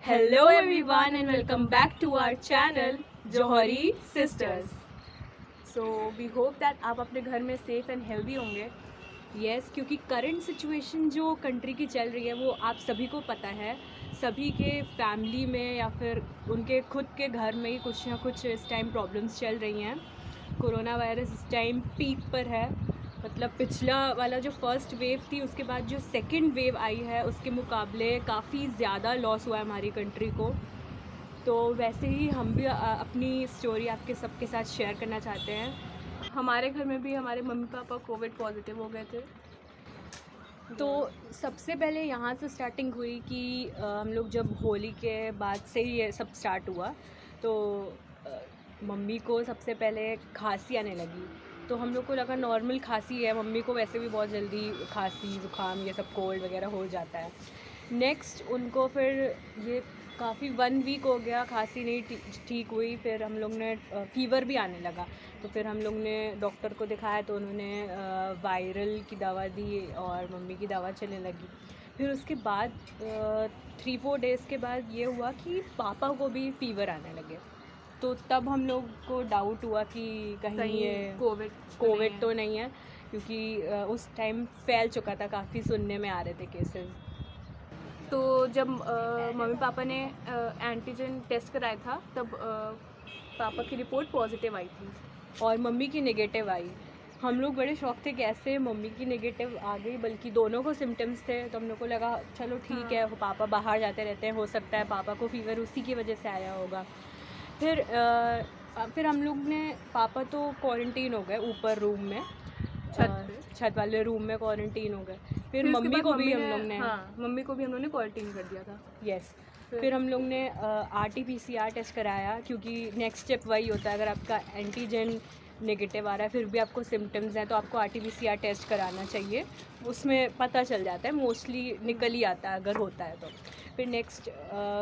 Hello everyone and welcome back to our channel Johari Sisters. So we hope that आप अपने घर में safe and healthy होंगे. Yes, क्योंकि करंट सिचुएशन जो कंट्री की चल रही है वो आप सभी को पता है. सभी के फैमिली में या फिर उनके खुद के घर में ही कुछ ना कुछ इस टाइम प्रॉब्लम्स चल रही हैं. कोरोना वायरस इस टाइम पीक पर है. मतलब पिछला वाला जो फर्स्ट वेव थी उसके बाद जो सेकंड वेव आई है उसके मुकाबले काफ़ी ज़्यादा लॉस हुआ है हमारी कंट्री को. तो वैसे ही हम भी अपनी स्टोरी आपके सबके साथ शेयर करना चाहते हैं. हमारे घर में भी हमारे मम्मी पापा कोविड पॉजिटिव हो गए थे. तो सबसे पहले यहाँ से स्टार्टिंग हुई कि हम लोग जब होली के बाद से ही ये सब स्टार्ट हुआ तो मम्मी को सबसे पहले खांसी आने लगी. तो हम लोग को लगा नॉर्मल खांसी है. मम्मी को वैसे भी बहुत जल्दी खांसी ज़ुकाम ये सब कोल्ड वगैरह हो जाता है. नेक्स्ट उनको फिर ये काफ़ी 1 वीक हो गया खांसी नहीं ठीक हुई. फिर हम लोग ने फ़ीवर भी आने लगा. तो फिर हम लोग ने डॉक्टर को दिखाया तो उन्होंने वायरल की दवा दी और मम्मी की दवा चलने लगी. फिर उसके बाद 3-4 डेज़ के बाद ये हुआ कि पापा को भी फ़ीवर आने लगे. तो तब हम लोग को डाउट हुआ कि कहीं ये कोविड तो नहीं है, क्योंकि उस टाइम फैल चुका था, काफ़ी सुनने में आ रहे थे केसेस. तो जब मम्मी पापा ने एंटीजन टेस्ट कराया था तब पापा की रिपोर्ट पॉजिटिव आई थी और मम्मी की नेगेटिव आई. हम लोग बड़े शौक थे कैसे मम्मी की नेगेटिव आ गई, बल्कि दोनों को सिम्टम्स थे. तो हम लोग को लगा चलो ठीक है, पापा बाहर जाते रहते हैं, हो सकता है पापा को फ़ीवर उसी की वजह से आया होगा. फिर हम लोग ने पापा तो क्वारंटीन हो गए ऊपर रूम में, छत वाले रूम में क्वारंटीन हो गए. फिर मम्मी को भी हम लोग ने मम्मी को भी हम लोग ने क्वारंटीन कर दिया था. यस. फिर हम लोग ने RT-PCR टेस्ट कराया, क्योंकि नेक्स्ट स्टेप वही होता है. अगर आपका एंटीजन नेगेटिव आ रहा है फिर भी आपको सिम्टम्स हैं तो आपको RT-PCR टेस्ट कराना चाहिए. उसमें पता चल जाता है, मोस्टली निकल ही आता है अगर होता है तो. फिर नेक्स्ट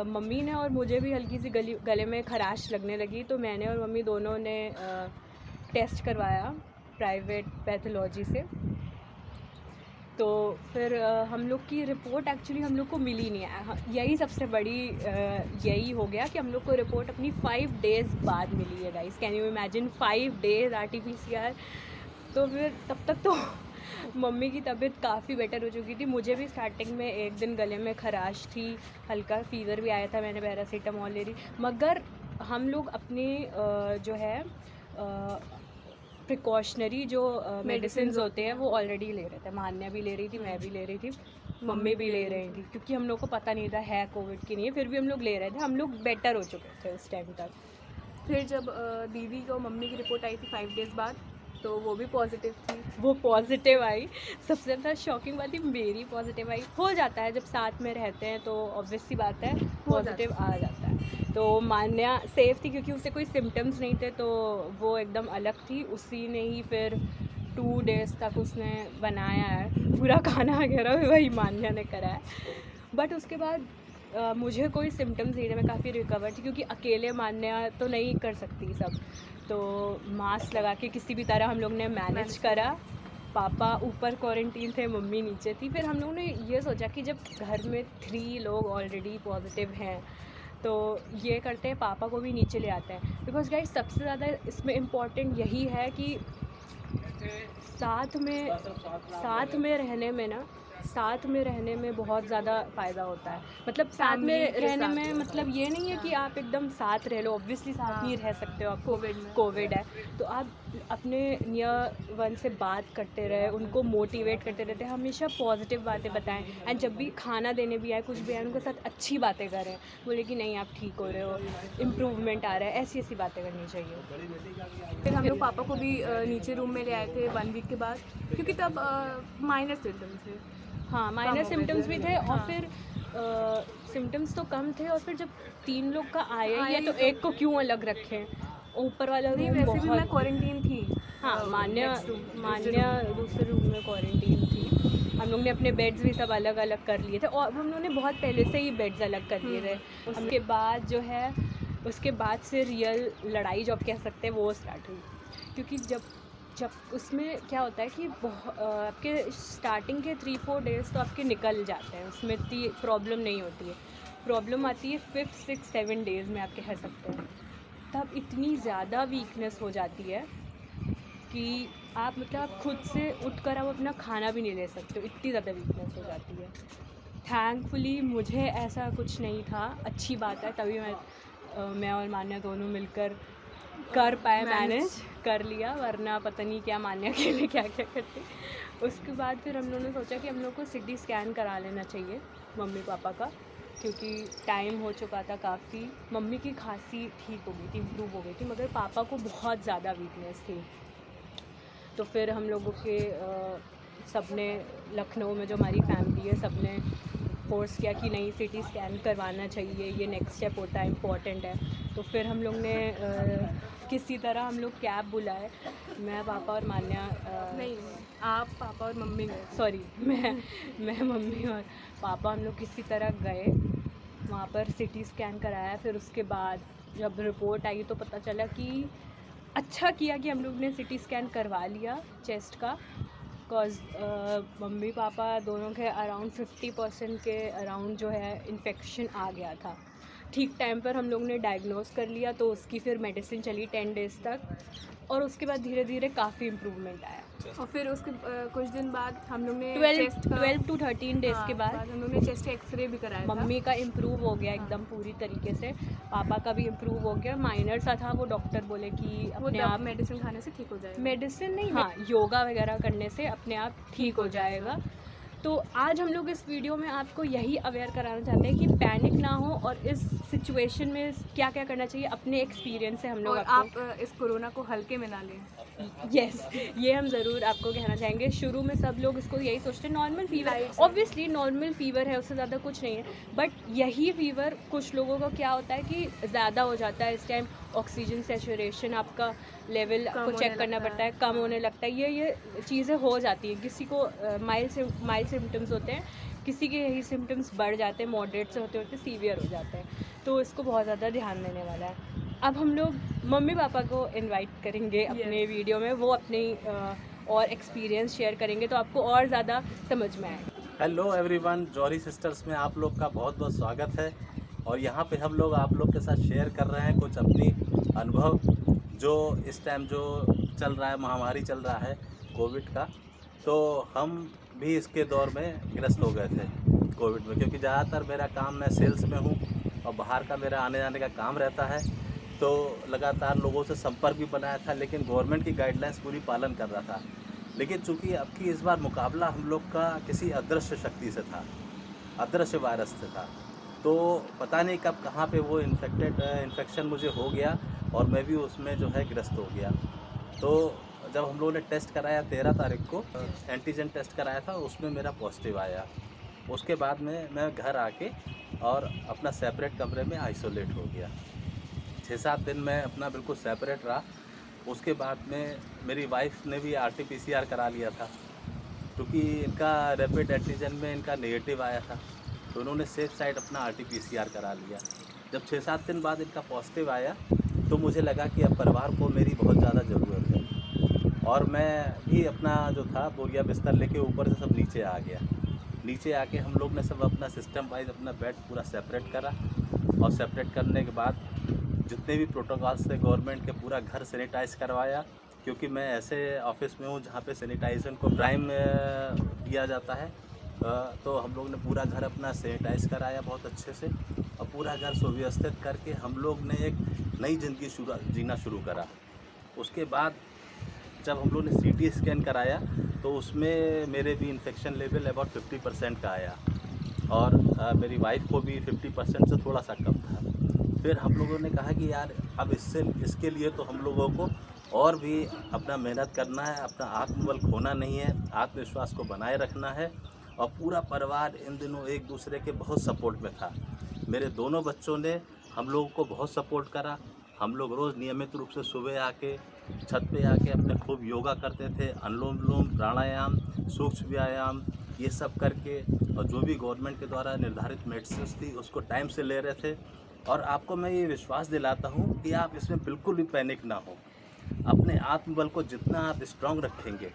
मम्मी ने और मुझे भी हल्की सी गले में खराश लगने लगी. तो मैंने और मम्मी दोनों ने टेस्ट करवाया प्राइवेट पैथोलॉजी से. तो फिर हम लोग की रिपोर्ट एक्चुअली हम लोग को मिली नहीं है. यही सबसे बड़ी यही हो गया कि हम लोग को रिपोर्ट अपनी 5 डेज़ बाद मिली है. Guys, can you imagine 5 days RT-PCR. तो फिर तब तक तो मम्मी की तबीयत काफ़ी बेटर हो चुकी थी. मुझे भी स्टार्टिंग में एक दिन गले में खराश थी, हल्का फ़ीवर भी आया था, मैंने पैरासीटामोल ले रही. मगर हम लोग अपने जो है प्रिकॉशनरी जो मेडिसिन होते हैं वो ऑलरेडी ले रहे थे. मान्या भी ले रही थी, मैं भी ले रही थी, मम्मी भी ले रही थी, क्योंकि हम लोग को पता नहीं था है कोविड की नहीं है. फिर भी हम लोग ले रहे थे. हम लोग बेटर हो चुके थे उस टाइम तक. फिर जब दीदी को मम्मी की रिपोर्ट आई थी 5 डेज़ बाद तो वो भी पॉजिटिव थी. वो पॉजिटिव आई. सबसे ज़्यादा शॉकिंग बात ही मेरी पॉजिटिव आई. हो जाता है जब साथ में रहते हैं तो ऑब्वियस सी बात है पॉजिटिव आ जाता है. तो मान्या सेफ थी क्योंकि उसे कोई सिम्टम्स नहीं थे, तो वो एकदम अलग थी. उसी ने ही फिर 2 डेज़ तक उसने बनाया है पूरा खाना वगैरह भी वही मान्या ने करा है. बट उसके बाद मुझे कोई सिम्टम्स नहीं थे, मैं काफ़ी रिकवर थी, क्योंकि अकेले मान्या तो नहीं कर सकती सब. तो मास्क लगा के किसी भी तरह हम लोग ने मैनेज करा. पापा ऊपर क्वारंटीन थे, मम्मी नीचे थी. फिर हम लोग ने ये सोचा कि जब घर में 3 लोग ऑलरेडी पॉजिटिव हैं तो ये करते हैं पापा को भी नीचे ले आते हैं. बिकॉज गाइस सबसे ज़्यादा इसमें इम्पॉर्टेंट यही है कि साथ में रहने में बहुत ज़्यादा फ़ायदा होता है. मतलब साथ में रहने में मतलब ये नहीं है कि आप एकदम साथ रह लो. ऑब्वियसली साथ नहीं रह सकते हो, आप कोविड है तो आप अपने नियर वन से बात करते रहे, उनको मोटिवेट करते रहते हैं, हमेशा पॉजिटिव बातें बताएं. एंड जब भी खाना देने भी आए, कुछ भी आए, उनके साथ अच्छी बातें करें. बोले कि नहीं आप ठीक हो रहे हो, इम्प्रूवमेंट आ रहा है, ऐसी ऐसी बातें करनी चाहिए. फिर हम लोग पापा को भी नीचे रूम में ले आए थे 1 वीक के बाद, क्योंकि तब माइनर सिम्टम्स थे. हाँ, माइनर सिम्टम्स भी थे. और फिर सिम्टम्स तो कम थे. और फिर जब 3 लोग का आया ही है तो एक को क्यों अलग रखें. ऊपर वाला रूम वैसे बहुत भी मैं क्वारंटीन थी. हाँ, मान्या दूसरे रूम में क्वारंटीन थी. हम लोग ने अपने बेड्स भी सब अलग अलग कर लिए थे, और हम लोग ने बहुत पहले से ही बेड्स अलग कर लिए थे. उसके बाद जो है उसके बाद से रियल लड़ाई जो आप कह सकते हैं वो स्टार्ट हुई. क्योंकि जब उसमें क्या होता है कि आपके स्टार्टिंग के 3-4 डेज़ तो आपके निकल जाते हैं, उसमें इतनी प्रॉब्लम नहीं होती है. प्रॉब्लम आती है 5, 6, 7 डेज़ में, आप कह सकते हैं। तब इतनी ज़्यादा वीकनेस हो जाती है कि आप मतलब आप खुद से उठकर आप अपना खाना भी नहीं ले सकते हो, इतनी ज़्यादा वीकनेस हो जाती है। थैंकफुली मुझे ऐसा कुछ नहीं था, अच्छी बात है, तभी मैं और मान्या दोनों मिलकर कर पाए, मैनेज कर लिया, वरना पता नहीं क्या मान्या के लिए क्या क्या करते। उसके बाद फिर हम लोगों ने सोचा कि हम लोग को सिटी स्कैन करा लेना चाहिए मम्मी पापा का, क्योंकि टाइम हो चुका था काफ़ी। मम्मी की खांसी ठीक हो गई थी, इम्प्रूव हो गई थी, मगर पापा को बहुत ज़्यादा वीकनेस थी। तो फिर हम लोगों के सबने, लखनऊ में जो हमारी फैमिली है, सबने फोर्स किया कि नहीं, सिटी स्कैन करवाना चाहिए, ये नेक्स्ट स्टेप होता है, इम्पॉर्टेंट है। तो फिर हम लोग ने किसी तरह हम लोग कैब बुलाए, मैं, पापा और मान्या, नहीं, आप, पापा और मम्मी गए। सॉरी, मैं मम्मी और पापा, हम लोग किसी तरह गए वहाँ पर, सिटी स्कैन कराया। फिर उसके बाद जब रिपोर्ट आई तो पता चला कि अच्छा किया कि हम लोग ने सिटी स्कैन करवा लिया चेस्ट का, बिकॉज़ मम्मी पापा दोनों के अराउंड 50% के अराउंड जो है इन्फेक्शन आ गया था। ठीक टाइम पर हम लोग ने डायग्नोस कर लिया, तो उसकी फिर मेडिसिन चली 10 डेज़ तक, और उसके बाद धीरे धीरे काफ़ी इम्प्रूवमेंट आया। और फिर उसके कुछ दिन बाद हम लोग ने 12 to 13 डेज़ के बाद हम लोग ने चेस्ट एक्सरे भी कराया था। मम्मी का इम्प्रूव हो गया एकदम पूरी तरीके से, पापा का भी इम्प्रूव हो गया। माइनर सा था, वो डॉक्टर बोले कि अपने आप मेडिसिन खाने से ठीक हो जाएगा। मेडिसिन नहीं, हाँ, योगा वगैरह करने से अपने आप ठीक हो जाएगा। तो आज हम लोग इस वीडियो में आपको यही अवेयर कराना चाहते हैं कि पैनिक ना हो, और इस सिचुएशन में क्या क्या करना चाहिए, अपने एक्सपीरियंस से हम लोग आप इस कोरोना को हल्के में ना लें। यस, ये हम ज़रूर आपको कहना चाहेंगे। शुरू में सब लोग इसको यही सोचते हैं, normal fever, obviously normal fever है, उससे ज़्यादा कुछ नहीं है। बट यही फीवर कुछ लोगों को क्या होता है कि ज़्यादा हो जाता है, इस टाइम ऑक्सीजन सैचुरेशन आपका लेवल आपको चेक करना पड़ता है, कम होने लगता है, ये चीज़ें हो जाती हैं। किसी को माइल्ड सिम्टम्स होते हैं, किसी के यही सिम्टम्स बढ़ जाते हैं, मॉडरेट से होते होते सीवियर हो जाते हैं। तो इसको बहुत ज़्यादा ध्यान देने वाला है। अब हम लोग मम्मी पापा को इनवाइट करेंगे अपने वीडियो में, वो अपनी और एक्सपीरियंस शेयर करेंगे, तो आपको और ज़्यादा समझ में आएगा। हेलो एवरीवन, जौहरी सिस्टर्स में आप लोग का बहुत बहुत स्वागत है। और यहाँ पे हम लोग आप लोग के साथ शेयर कर रहे हैं कुछ अपनी अनुभव, जो इस टाइम जो चल रहा है, महामारी चल रहा है कोविड का। तो हम भी इसके दौर में ग्रस्त हो गए थे कोविड में, क्योंकि ज़्यादातर मेरा काम, मैं सेल्स में हूँ और बाहर का मेरा आने जाने का काम रहता है। तो लगातार लोगों से संपर्क भी बनाया था, लेकिन गवर्नमेंट की गाइडलाइंस पूरी पालन कर रहा था। लेकिन चूंकि अब की इस बार मुकाबला हम लोग का किसी अदृश्य शक्ति से था, अदृश्य वायरस से था। तो पता नहीं कब कहाँ पे वो इन्फेक्शन मुझे हो गया और मैं भी उसमें जो है ग्रस्त हो गया। तो जब हम लोगों ने टेस्ट कराया 13 तारीख को, एंटीजन टेस्ट कराया था, उसमें मेरा पॉजिटिव आया। उसके बाद में मैं घर आके और अपना सेपरेट कमरे में आइसोलेट हो गया। 6-7 दिन मैं अपना बिल्कुल सेपरेट रहा। उसके बाद में मेरी वाइफ ने भी RT-PCR करा लिया था, क्योंकि इनका रैपिड एंटीजन में इनका नेगेटिव आया था, तो उन्होंने सेफ साइड अपना RT-PCR करा लिया। जब 6-7 दिन बाद इनका पॉजिटिव आया, तो मुझे लगा कि अब परिवार को मेरी बहुत ज़्यादा ज़रूरत है, और मैं भी अपना जो था बोरिया बिस्तर लेके ऊपर से सब नीचे आ गया। नीचे आके हम लोग ने सब अपना सिस्टम वाइज अपना बेड पूरा सेपरेट करा, और सेपरेट करने के बाद जितने भी प्रोटोकॉल्स थे गवर्नमेंट के, पूरा घर सैनिटाइज करवाया, क्योंकि मैं ऐसे ऑफिस में हूँ जहाँ पे सैनिटाइजेशन को प्राइम दिया जाता है। तो हम लोग ने पूरा घर अपना सैनिटाइज कराया बहुत अच्छे से, और पूरा घर सुव्यवस्थित करके हम लोग ने एक नई ज़िंदगी जीना शुरू करा। उसके बाद जब हम लोग ने CT स्कैन कराया, तो उसमें मेरे भी इन्फेक्शन लेवल अबाउट 50% का आया, और मेरी वाइफ को भी 50% से थोड़ा सा कम था। फिर हम लोगों ने कहा कि यार अब इसके लिए तो हम लोगों को और भी अपना मेहनत करना है, अपना आत्मबल खोना नहीं है, आत्मविश्वास को बनाए रखना है। और पूरा परिवार इन दिनों एक दूसरे के बहुत सपोर्ट में था। मेरे दोनों बच्चों ने हम लोगों को बहुत सपोर्ट करा। हम लोग रोज़ नियमित रूप से सुबह आके छत पे आके अपने खूब योगा करते थे, अनुलोम विलोम, प्राणायाम, सूक्ष्म व्यायाम, ये सब करके, और जो भी गवर्नमेंट के द्वारा निर्धारित मेडिसिन थी उसको टाइम से ले रहे थे। और आपको मैं ये विश्वास दिलाता हूँ कि आप इसमें बिल्कुल भी पैनिक ना हो। अपने आत्मबल को जितना आप स्ट्रांग रखेंगे,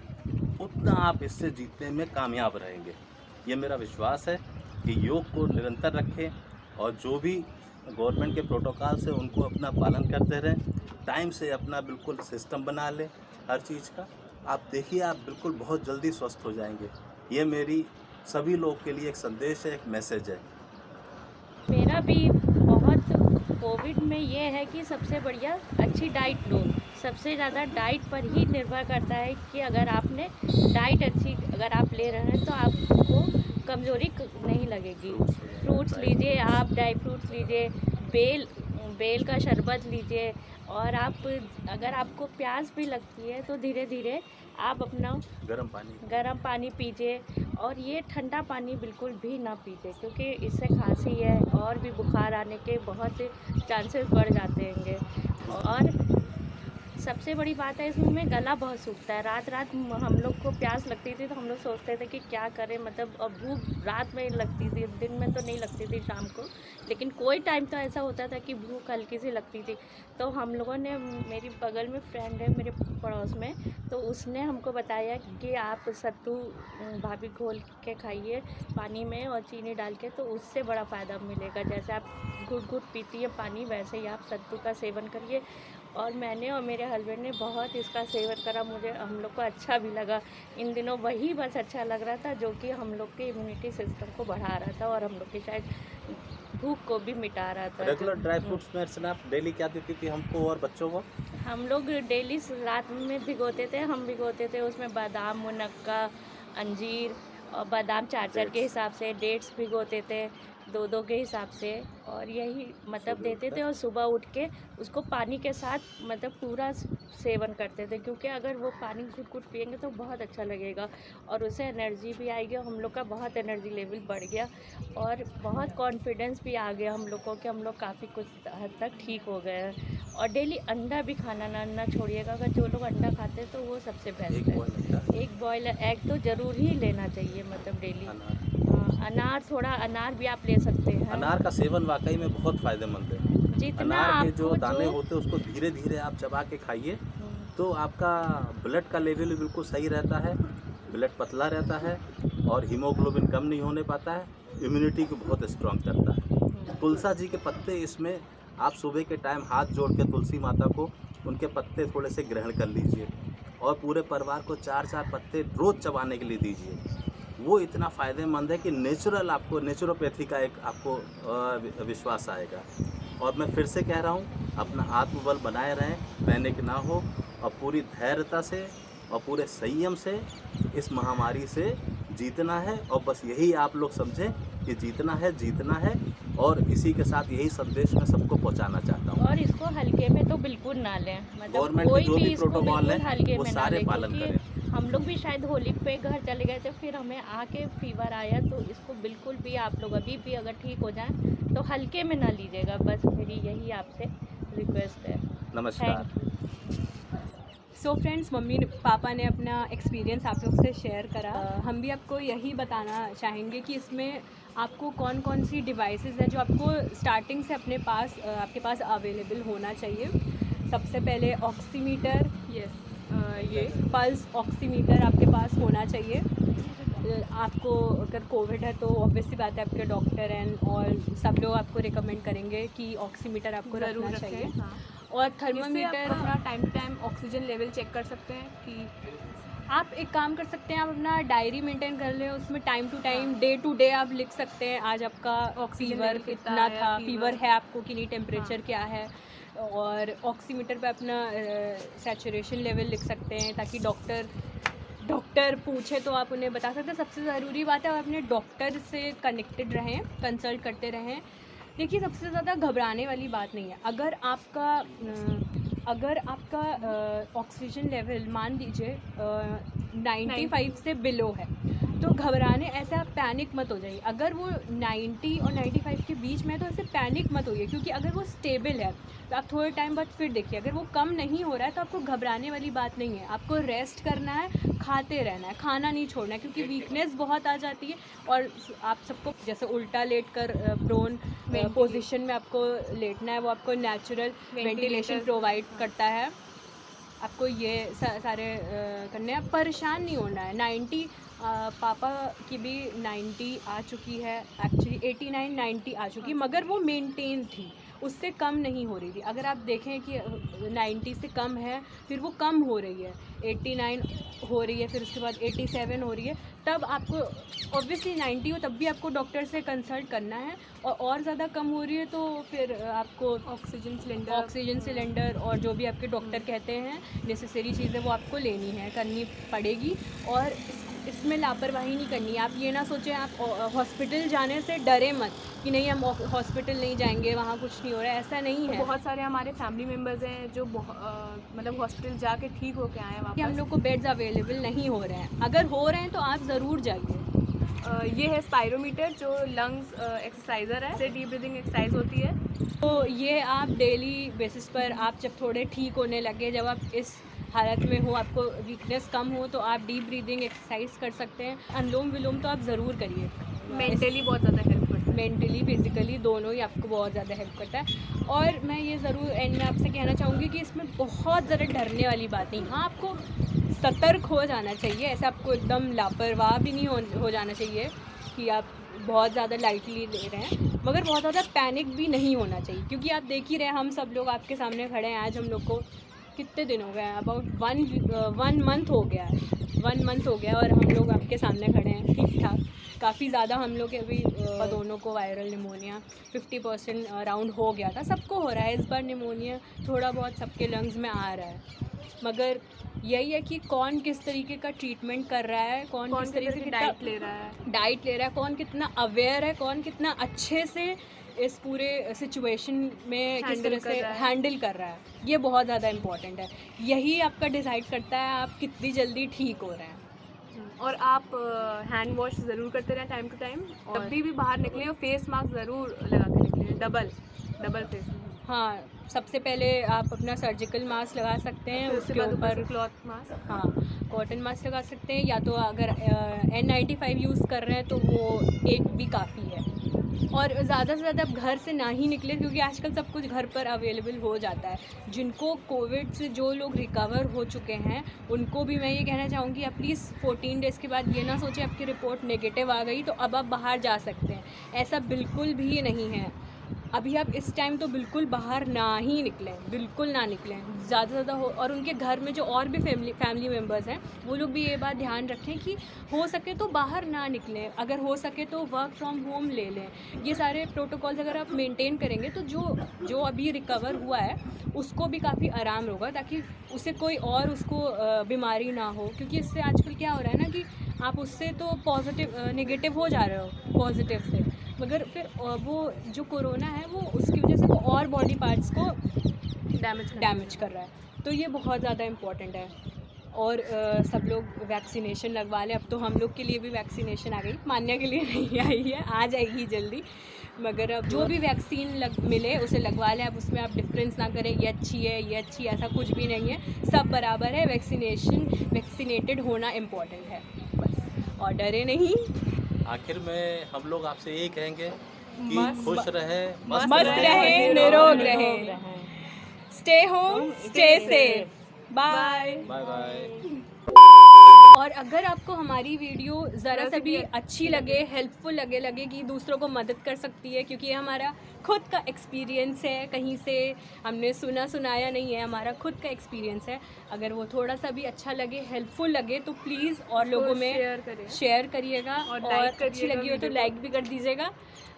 उतना आप इससे जीतने में कामयाब रहेंगे। ये मेरा विश्वास है कि योग को निरंतर रखें, और जो भी गवर्नमेंट के प्रोटोकॉल से उनको अपना पालन करते रहें, टाइम से अपना बिल्कुल सिस्टम बना लें हर चीज़ का। आप देखिए, आप बिल्कुल बहुत जल्दी स्वस्थ हो जाएंगे। ये मेरी सभी लोग के लिए एक संदेश है, एक मैसेज है। मेरा भी बहुत कोविड में ये है कि सबसे बढ़िया अच्छी डाइट लो। सबसे ज़्यादा डाइट पर ही निर्भर करता है कि अगर आपने डाइट अच्छी अगर आप ले रहे हैं तो आपको कमज़ोरी नहीं लगेगी। फ्रूट्स लीजिए, आप ड्राई फ्रूट्स लीजिए, बेल का शरबत लीजिए, और आप अगर आपको प्यास भी लगती है तो धीरे धीरे आप अपना गर्म पानी पीजिए। और ये ठंडा पानी बिल्कुल भी ना पीजिए, क्योंकि इससे खांसी है और भी बुखार आने के बहुत चांसेस बढ़ जाते हैं। और सबसे बड़ी बात है, इसमें गला बहुत सूखता है। रात हम लोग को प्यास लगती थी तो हम लोग सोचते थे कि क्या करें, मतलब और भूख रात में लगती थी, दिन में तो नहीं लगती थी शाम को, लेकिन कोई टाइम तो ऐसा होता था कि भूख हल्की सी लगती थी। तो हम लोगों ने, मेरी बगल में फ्रेंड है मेरे पड़ोस में, तो उसने हमको बताया कि आप सत्तू भाभी घोल के खाइए पानी में और चीनी डाल के, तो उससे बड़ा फ़ायदा मिलेगा। जैसे आप घुट घुट पीती है पानी, वैसे ही आप सत्तू का सेवन करिए। और मैंने और मेरे हस्बैंड ने बहुत इसका सेवन करा, हम लोग को अच्छा भी लगा। इन दिनों वही बस अच्छा लग रहा था जो कि हम लोग के इम्यूनिटी सिस्टम को बढ़ा रहा था और हम लोग की शायद भूख को भी मिटा रहा था। रेगुलर ड्राई फ्रूट्स में आप डेली क्या देती थी हमको और बच्चों को? हम लोग डेली रात में भिगोते थे, उसमें बादाम, मुनक्का, अंजीर और बादाम 4 के हिसाब से, डेट्स भिगोते थे 2 के हिसाब से, और यही मतलब देते थे। और सुबह उठ के उसको पानी के साथ मतलब पूरा सेवन करते थे, क्योंकि अगर वो पानी घुट पिएंगे तो बहुत अच्छा लगेगा और उससे एनर्जी भी आएगी। हम लोग का बहुत एनर्जी लेवल बढ़ गया और बहुत कॉन्फिडेंस भी आ गया हम लोग को कि हम लोग काफ़ी कुछ हद तक ठीक हो गए हैं। और डेली अंडा भी खाना ना छोड़िएगा। अगर जो लोग अंडा खाते हैं तो वो सबसे बेस्ट है। एक बॉयल एग तो ज़रूर ही लेना चाहिए, मतलब डेली। अनार भी आप ले सकते हैं। अनार का सेवन वाकई में बहुत फ़ायदेमंद है। जितना अनार के जो दाने जो होते हैं उसको धीरे धीरे आप चबा के खाइए, तो आपका ब्लड का लेवल भी बिल्कुल सही रहता है, ब्लड पतला रहता है और हीमोग्लोबिन कम नहीं होने पाता है, इम्यूनिटी को बहुत स्ट्रॉन्ग करता है। तुलसा जी के पत्ते, इसमें आप सुबह के टाइम हाथ जोड़ के तुलसी माता को उनके पत्ते थोड़े से ग्रहण कर लीजिए और पूरे परिवार को 4 पत्ते रोज़ चबाने के लिए दीजिए। वो इतना फ़ायदेमंद है कि नेचुरल, आपको नेचुरोपैथी का एक आपको विश्वास आएगा। और मैं फिर से कह रहा हूँ, अपना आत्मबल बनाए रहें, पैनिक ना हो और पूरी धैर्यता से और पूरे संयम से इस महामारी से जीतना है। और बस यही आप लोग समझें कि जीतना है और इसी के साथ यही संदेश मैं सबको पहुंचाना चाहता हूं। और इसको हल्के में तो बिल्कुल ना लें, मतलब गवर्नमेंट कोई के जो भी इसको प्रोटोकॉल बिल्कुल हल्के है वो में ना सारे लें, पालन क्योंकि करें। हम लोग भी शायद होली पे घर चले गए थे, फिर हमें आके फीवर आया। तो इसको बिल्कुल भी आप लोग अभी भी अगर ठीक हो जाएं तो हल्के में ना लीजिएगा। बस मेरी यही आपसे रिक्वेस्ट है। नमस्कार। सो फ्रेंड्स, मम्मी पापा ने अपना एक्सपीरियंस आप लोग से शेयर करा। हम भी आपको यही बताना चाहेंगे कि इसमें आपको कौन कौन सी डिवाइसेस है जो आपको स्टार्टिंग से आपके पास अवेलेबल होना चाहिए। सबसे पहले ऑक्सीमीटर, ये पल्स ऑक्सीमीटर आपके पास होना चाहिए। आपको अगर कोविड है तो ऑब्वियसली बात है, आपके डॉक्टर एंड और सब लोग आपको रिकमेंड करेंगे कि ऑक्सीमीटर आपको रखना चाहिए। हाँ। और इससे थर्मामीटर, आप अपना time to time oxygen level check कर सकते हैं कि आप एक काम कर सकते हैं, आप अपना डायरी मेंटेन कर लें, उसमें time to time day to day आप लिख सकते हैं आज आपका ऑक्सीजन फीवर लेवल कितना कितना है, था, फीवर है आपको कि नहीं, टेम्परेचर क्या है। और ऑक्सीमीटर पे अपना सैचुरेशन लेवल लिख सकते हैं ताकि डॉक्टर पूछे तो आप उन्हें बता सकते हैं। सबसे ज़रूरी बात है आप अपने डॉक्टर से कनेक्टेड रहें, कंसल्ट करते रहें। देखिए, सबसे ज़्यादा घबराने वाली बात नहीं है। अगर आपका ऑक्सीजन लेवल मान लीजिए 95 से बिलो है तो घबराने, ऐसा पैनिक मत हो जाइए। अगर वो 90 और 95 के बीच में है तो ऐसे पैनिक मत होइए, क्योंकि अगर वो स्टेबल है तो आप थोड़े टाइम बाद फिर देखिए। अगर वो कम नहीं हो रहा है तो आपको घबराने वाली बात नहीं है। आपको रेस्ट करना है, खाते रहना है, खाना नहीं छोड़ना है, क्योंकि वीकनेस बहुत आ जाती है। और आप सबको जैसे उल्टा लेट कर प्रोन पोजीशन में आपको लेटना है, वो आपको नेचुरल वेंटिलेशन प्रोवाइड करता है। आपको ये सारे करने हैं, परेशान नहीं होना है। 90 पापा की भी 90 आ चुकी है, एक्चुअली 89-90 आ चुकी, मगर वो मेंटेन थी, उससे कम नहीं हो रही थी। अगर आप देखें कि 90 से कम है, फिर वो कम हो रही है, 89 हो रही है, फिर उसके बाद 87 हो रही है, तब आपको ऑब्वियसली 90 हो तब भी आपको डॉक्टर से कंसल्ट करना है। और ज़्यादा कम हो रही है तो फिर आपको ऑक्सीजन सिलेंडर और जो भी आपके डॉक्टर कहते हैं नेसेसरी चीज़ें वो आपको लेनी है, करनी पड़ेगी। और इसमें लापरवाही नहीं करनी है। आप ये ना सोचें, आप हॉस्पिटल जाने से डरे मत कि नहीं हम हॉस्पिटल नहीं जाएंगे, वहाँ कुछ नहीं हो रहा है, ऐसा नहीं है। बहुत सारे हमारे फैमिली मेम्बर्स हैं जो मतलब हॉस्पिटल जाके ठीक होके आए हैं कि वापस। हम लोग को बेड्स अवेलेबल नहीं हो रहे हैं, अगर हो रहे हैं तो आप ज़रूर जाइए। ये है स्पायरोमीटर जो लंग्स एक्सरसाइजर है, इससे डीप ब्रीदिंग एक्सरसाइज होती है। तो ये आप डेली बेसिस पर, आप जब थोड़े ठीक होने लगे, जब आप इस हालत में हो, आपको वीकनेस कम हो, तो आप डीप ब्रीदिंग एक्सरसाइज कर सकते हैं। अनुलोम विलोम तो आप ज़रूर करिए, मेंटली बहुत ज़्यादा हेल्प करता है, मेंटली फिजिकली दोनों ही आपको बहुत ज़्यादा हेल्प करता है। और मैं ये ज़रूर एंड में आपसे कहना चाहूँगी कि इसमें बहुत ज़्यादा डरने वाली बात नहीं। हाँ, आपको सतर्क हो जाना चाहिए, ऐसा आपको एकदम लापरवाह भी नहीं हो जाना चाहिए कि आप बहुत ज़्यादा लाइटली ले रहे हैं, मगर बहुत ज़्यादा पैनिक भी नहीं होना चाहिए, क्योंकि आप देख ही रहे हैं हम सब लोग आपके सामने खड़े हैं। आज हम लोग को कितने दिन हो गए हैं, अबाउट वन मंथ हो गया है, 1 मंथ हो गया और हम लोग आपके सामने खड़े हैं ठीक ठाक। काफ़ी ज़्यादा हम लोग अभी दोनों को वायरल निमोनिया 50% अराउंड हो गया था, सबको हो रहा है इस बार निमोनिया, थोड़ा बहुत सबके लंग्स में आ रहा है। मगर यही है कि कौन किस तरीके का ट्रीटमेंट कर रहा है, कौन किस तरीके की डाइट ले रहा है, कौन कितना अवेयर है, कौन कितना अच्छे से इस पूरे सिचुएशन में किस तरह से हैंडल कर रहा है, ये बहुत ज़्यादा इम्पॉर्टेंट है। यही आपका डिसाइड करता है आप कितनी जल्दी ठीक हो रहे हैं। और आप हैंड वॉश ज़रूर करते रहें टाइम टू टाइम, और कभी भी बाहर निकलें और फेस मास्क ज़रूर लगा के निकलें, डबल फेस। हाँ, सबसे पहले आप अपना सर्जिकल मास्क लगा सकते हैं, उसके ऊपर क्लॉथ मास्क, हाँ कॉटन मास्क लगा सकते हैं, या तो अगर N95 यूज़ कर रहे हैं तो वो एक भी काफ़ी है। और ज़्यादा से ज़्यादा आप घर से ना ही निकलें, क्योंकि आजकल सब कुछ घर पर अवेलेबल हो जाता है। जिनको कोविड से जो लोग रिकवर हो चुके हैं उनको भी मैं ये कहना चाहूँगी, आप प्लीज़ 14 डेज़ के बाद ये ना सोचें आपकी रिपोर्ट नेगेटिव आ गई तो अब आप बाहर जा सकते हैं, ऐसा बिल्कुल भी नहीं है। अभी आप इस टाइम तो बिल्कुल बाहर ना ही निकलें, बिल्कुल ना निकलें ज़्यादा से ज़्यादा हो। और उनके घर में जो और भी फैमिली मेम्बर्स हैं वो लोग भी ये बात ध्यान रखें कि हो सके तो बाहर ना निकलें, अगर हो सके तो वर्क फ्रॉम होम ले लें। ये सारे प्रोटोकॉल्स अगर आप मेंटेन करेंगे तो जो अभी रिकवर हुआ है उसको भी काफ़ी आराम होगा, ताकि उसे कोई और उसको बीमारी ना हो। क्योंकि इससे आजकल क्या हो रहा है ना कि आप उससे तो नेगेटिव हो जा रहे हो पॉजिटिव से, मगर फिर वो जो कोरोना है वो उसकी वजह से वो और बॉडी पार्ट्स को डैमेज कर रहा है। तो ये बहुत ज़्यादा इम्पॉर्टेंट है। और सब लोग वैक्सीनेशन लगवा लें। अब तो हम लोग के लिए भी वैक्सीनेशन आ गई, मान्या के लिए नहीं आई है, आ जाएगी जल्दी। मगर अब जो भी वैक्सीन मिले उसे लगवा लें। अब उसमें आप डिफरेंस ना करें ये अच्छी है ये अच्छी, ऐसा कुछ भी नहीं है, सब बराबर है। वैक्सीनेटेड होना इम्पॉर्टेंट है बस, और डरे नहीं। आखिर में हम लोग आपसे यही कहेंगे कि खुश रहे, मस्त रहे, निरोग रहे। Stay home, stay safe. Bye bye bye. और अगर आपको हमारी वीडियो ज़रा सा भी अच्छी लगे, हेल्पफुल लगे कि दूसरों को मदद कर सकती है, क्योंकि ये हमारा खुद का एक्सपीरियंस है, कहीं से हमने सुनाया नहीं है, हमारा खुद का एक्सपीरियंस है। अगर वो थोड़ा सा भी अच्छा लगे, हेल्पफुल लगे तो प्लीज़ और लोगों में शेयर करिएगा, और अच्छी लगी हो तो लाइक भी कर दीजिएगा।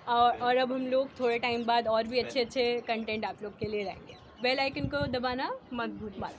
और अब हम लोग थोड़े टाइम बाद और भी अच्छे कंटेंट आप लोग के लिए लाएंगे। बेल आइकन को दबाना मत भूलिए। बाय।